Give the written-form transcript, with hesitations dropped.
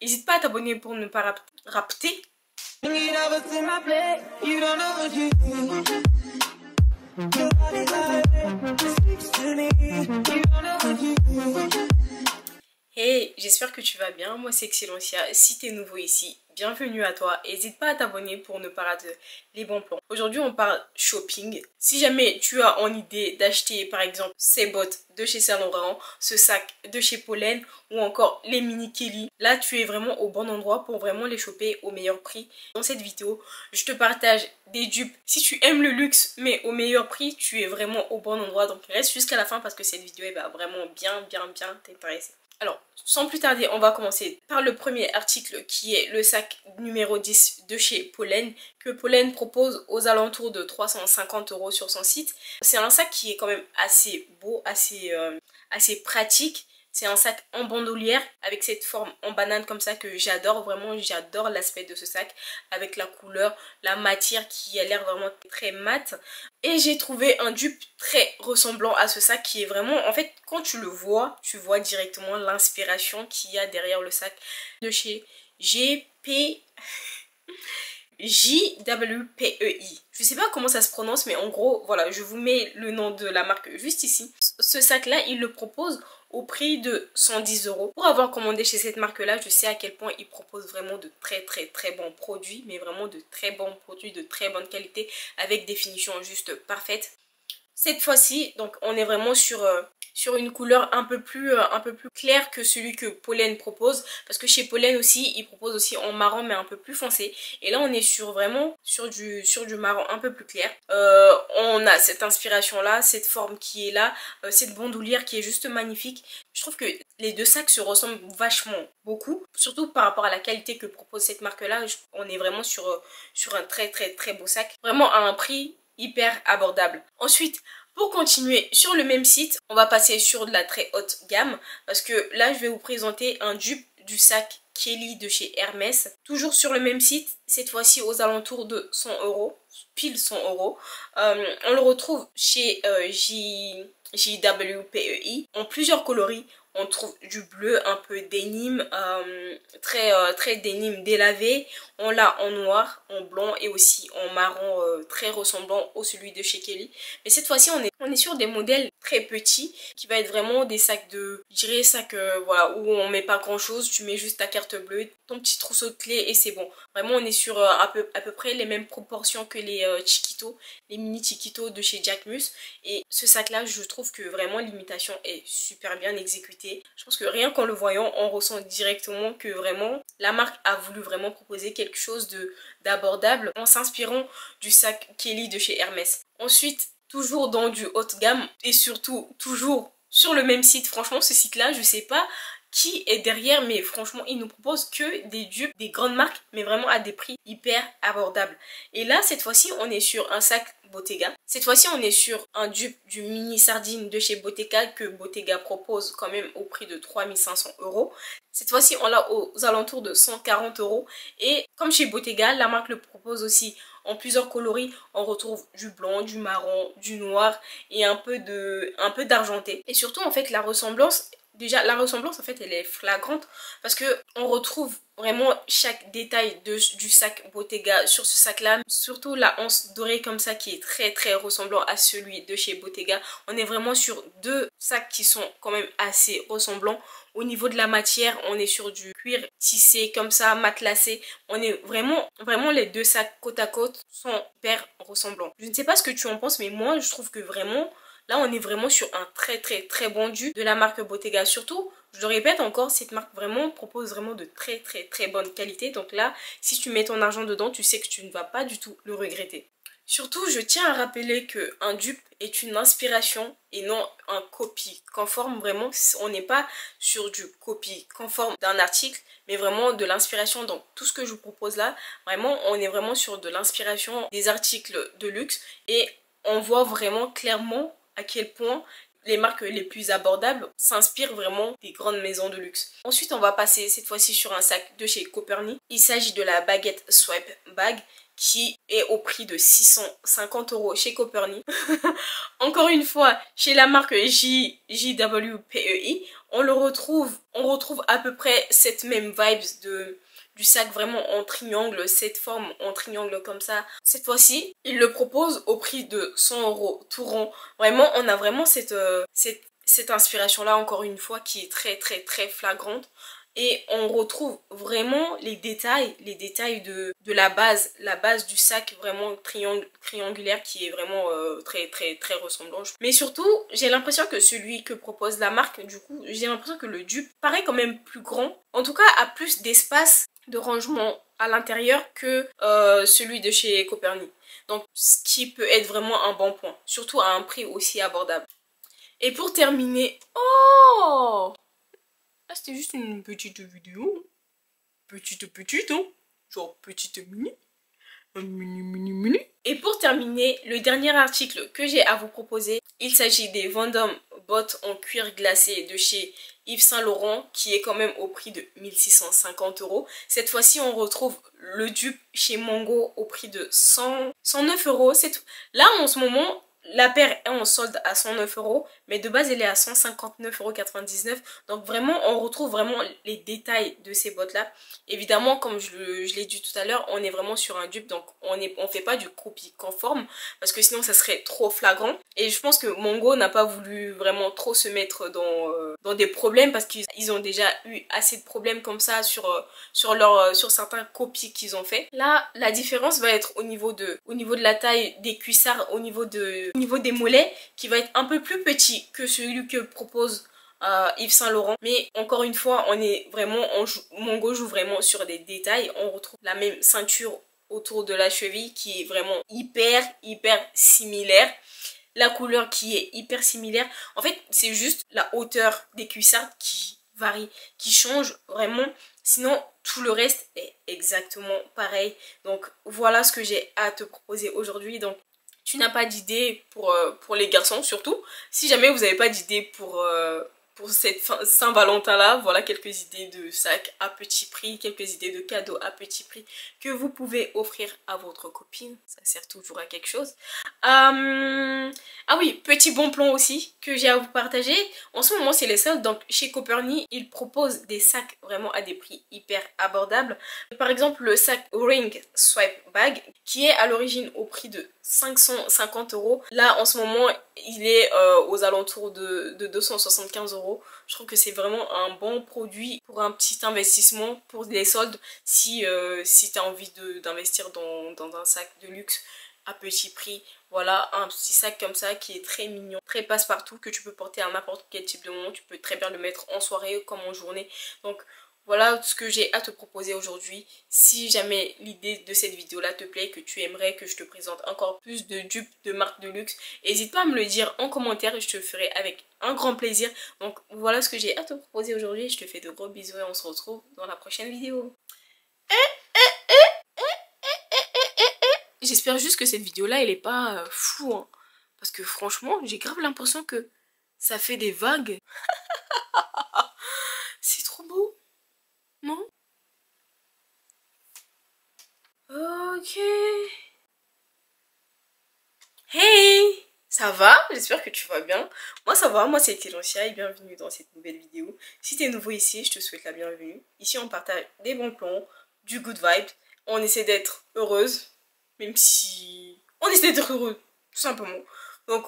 N'hésite pas à t'abonner pour ne pas rater. Hey, j'espère que tu vas bien, moi c'est Excellencia. Si t'es nouveau ici, bienvenue à toi. N'hésite pas à t'abonner pour ne pas rater les bons plans. Aujourd'hui on parle shopping. Si jamais tu as en idée d'acheter par exemple ces bottes de chez Saint Laurent, ce sac de chez Pollen ou encore les mini Kelly, là tu es vraiment au bon endroit pour vraiment les choper au meilleur prix. Dans cette vidéo, je te partage des dupes. Si tu aimes le luxe mais au meilleur prix, tu es vraiment au bon endroit. Donc reste jusqu'à la fin parce que cette vidéo va vraiment bien t'intéresser. Alors, sans plus tarder, on va commencer par le premier article qui est le sac numéro 10 de chez Pollen, que Pollen propose aux alentours de 350 € sur son site. C'est un sac qui est quand même assez beau, assez pratique. C'est un sac en bandoulière avec cette forme en banane comme ça que j'adore. Vraiment, j'adore l'aspect de ce sac avec la couleur, la matière qui a l'air vraiment très mat. Et j'ai trouvé un dupe très ressemblant à ce sac qui est vraiment... En fait, quand tu le vois, tu vois directement l'inspiration qu'il y a derrière le sac de chez JWPEI. Je sais pas comment ça se prononce, mais en gros, voilà, je vous mets le nom de la marque juste ici. Ce sac-là, il le propose au prix de 110 €. Pour avoir commandé chez cette marque-là, je sais à quel point ils proposent vraiment de très bons produits, mais vraiment de très bons produits de très bonne qualité, avec des finitions juste parfaites. Cette fois-ci, donc on est vraiment sur une couleur un peu plus claire que celui que Pollen propose, parce que chez Pollen aussi, ils proposent aussi en marron mais un peu plus foncé, et là on est vraiment sur du marron un peu plus clair. On a cette inspiration là, cette forme qui est là, cette bandoulière qui est juste magnifique. Je trouve que les deux sacs se ressemblent vachement beaucoup, surtout par rapport à la qualité que propose cette marque là. On est vraiment sur un très beau sac, vraiment à un prix hyper abordable. Ensuite, pour continuer sur le même site, on va passer sur de la très haute gamme, parce que là je vais vous présenter un dupe du sac Kelly de chez Hermès, toujours sur le même site, cette fois-ci aux alentours de 100 €, pile 100 €. On le retrouve chez JWPEI en plusieurs coloris. On trouve du bleu un peu dénime, très dénime délavé. On l'a en noir, en blanc et aussi en marron, très ressemblant au celui de chez Kelly. Mais cette fois-ci, on est sur des modèles très petits, qui va être vraiment des sacs de... Je dirais sacs voilà, où on met pas grand chose, tu mets juste ta carte bleue, ton petit trousseau de clés et c'est bon. Vraiment, on est sur à peu près les mêmes proportions que les Chiquito, les mini Chiquito de chez Jacquemus. Et ce sac-là, je trouve que vraiment l'imitation est super bien exécutée. Je pense que rien qu'en le voyant, on ressent directement que vraiment la marque a voulu vraiment proposer quelque chose d'abordable en s'inspirant du sac Kelly de chez Hermès. Ensuite, toujours dans du haut de gamme et surtout toujours sur le même site, franchement ce site-là, je sais pas qui est derrière, mais franchement il nous propose que des dupes, des grandes marques, mais vraiment à des prix hyper abordables. Et là cette fois-ci on est sur un sac Bottega. Cette fois-ci on est sur un dupe du mini sardine de chez Bottega que Bottega propose quand même au prix de 3500 €. Cette fois-ci on l'a aux alentours de 140 €. Et comme chez Bottega, la marque le propose aussi en plusieurs coloris. On retrouve du blanc, du marron, du noir et un peu d'argenté. Et surtout en fait la ressemblance en fait elle est flagrante, parce que on retrouve vraiment chaque détail du sac Bottega sur ce sac là, surtout la anse dorée comme ça qui est très ressemblant à celui de chez Bottega. On est vraiment sur deux sacs qui sont quand même assez ressemblants. Au niveau de la matière, on est sur du cuir tissé comme ça, matelassé. On est vraiment les deux sacs côte à côte sont hyper ressemblants. Je ne sais pas ce que tu en penses, mais moi je trouve que vraiment là on est vraiment sur un très bon dupe de la marque Bottega. Surtout, je le répète encore, cette marque vraiment propose vraiment de très bonne qualité. Donc là, si tu mets ton argent dedans, tu sais que tu ne vas pas du tout le regretter. Surtout, je tiens à rappeler qu'un dupe est une inspiration et non un copie conforme. Vraiment, on n'est pas sur du copie conforme d'un article, mais vraiment de l'inspiration. Donc tout ce que je vous propose là, vraiment, on est vraiment sur de l'inspiration des articles de luxe. Et on voit vraiment clairement à quel point les marques les plus abordables s'inspirent vraiment des grandes maisons de luxe. Ensuite, on va passer cette fois-ci sur un sac de chez Copernic. Il s'agit de la baguette Swipe Bag, qui est au prix de 650 € chez Copernic. Encore une fois, chez la marque JWPEI, on retrouve à peu près cette même vibes du sac vraiment en triangle, cette forme en triangle comme ça. Cette fois-ci, il le propose au prix de 100 € tout rond. Vraiment, on a vraiment cette inspiration-là, encore une fois, qui est très très très flagrante. Et on retrouve vraiment les détails de la base du sac vraiment triangulaire qui est vraiment très très très ressemblant. Mais surtout, j'ai l'impression que celui que propose la marque, du coup, j'ai l'impression que le dupe paraît quand même plus grand. En tout cas, a plus d'espace de rangement à l'intérieur que celui de chez Copernic. Donc, ce qui peut être vraiment un bon point, surtout à un prix aussi abordable. Et pour terminer, oh! Là, c'était juste une petite vidéo. Petite, hein. Genre petite mini. Mini. Et pour terminer, le dernier article que j'ai à vous proposer, il s'agit des Vendôme bottes en cuir glacé de chez Yves Saint Laurent, qui est quand même au prix de 1650 €. Cette fois-ci, on retrouve le dupe chez Mango au prix de 109 €. Là, en ce moment, la paire est en solde à 109 €, mais de base elle est à 159,99 €. Donc vraiment, on retrouve vraiment les détails de ces bottes là. Évidemment, comme je l'ai dit tout à l'heure, on est vraiment sur un dupe, donc on fait pas du copie conforme, parce que sinon ça serait trop flagrant. Et je pense que Mango n'a pas voulu vraiment trop se mettre dans des problèmes, parce qu'ils ont déjà eu assez de problèmes comme ça sur certains copies qu'ils ont fait. Là, la différence va être au niveau de la taille des cuissards, au niveau des mollets, qui va être un peu plus petit que celui que propose Yves Saint Laurent. Mais encore une fois, Mango joue vraiment sur des détails. On retrouve la même ceinture autour de la cheville qui est vraiment hyper similaire. La couleur qui est hyper similaire. En fait, c'est juste la hauteur des cuissards qui varie, qui change vraiment. Sinon, tout le reste est exactement pareil. Donc, voilà ce que j'ai à te proposer aujourd'hui. Donc, tu n'as pas d'idée pour les garçons, surtout. Si jamais vous n'avez pas d'idée pour cette Saint-Valentin là, voilà quelques idées de sacs à petit prix, quelques idées de cadeaux à petit prix que vous pouvez offrir à votre copine. Ça sert toujours à quelque chose. Ah oui, petit bon plan aussi que j'ai à vous partager. En ce moment, c'est les soldes. Donc, chez Copernic, ils proposent des sacs vraiment à des prix hyper abordables. Par exemple, le sac Ring Swipe Bag, qui est à l'origine au prix de 550 €. Là, en ce moment, il est aux alentours de 275 €. Je trouve que c'est vraiment un bon produit pour un petit investissement, pour les soldes, si tu as envie d'investir dans un sac de luxe à petit prix. Voilà, un petit sac comme ça qui est très mignon, très passe-partout, que tu peux porter à n'importe quel type de moment. Tu peux très bien le mettre en soirée comme en journée. Donc voilà ce que j'ai à te proposer aujourd'hui. Si jamais l'idée de cette vidéo là te plaît, que tu aimerais que je te présente encore plus de dupes de marques de luxe, n'hésite pas à me le dire en commentaire et je te le ferai avec un grand plaisir. Donc voilà ce que j'ai à te proposer aujourd'hui. Je te fais de gros bisous et on se retrouve dans la prochaine vidéo. J'espère juste que cette vidéo là elle est pas fou, hein. Parce que franchement j'ai grave l'impression que ça fait des vagues. C'est trop beau, non? Ok. Hey! Ça va? J'espère que tu vas bien. Moi ça va, moi c'est Kelensia et bienvenue dans cette nouvelle vidéo. Si t'es nouveau ici, je te souhaite la bienvenue. Ici on partage des bons plans, du good vibe. On essaie d'être heureuse, même si... On essaie d'être heureux, tout simplement. Donc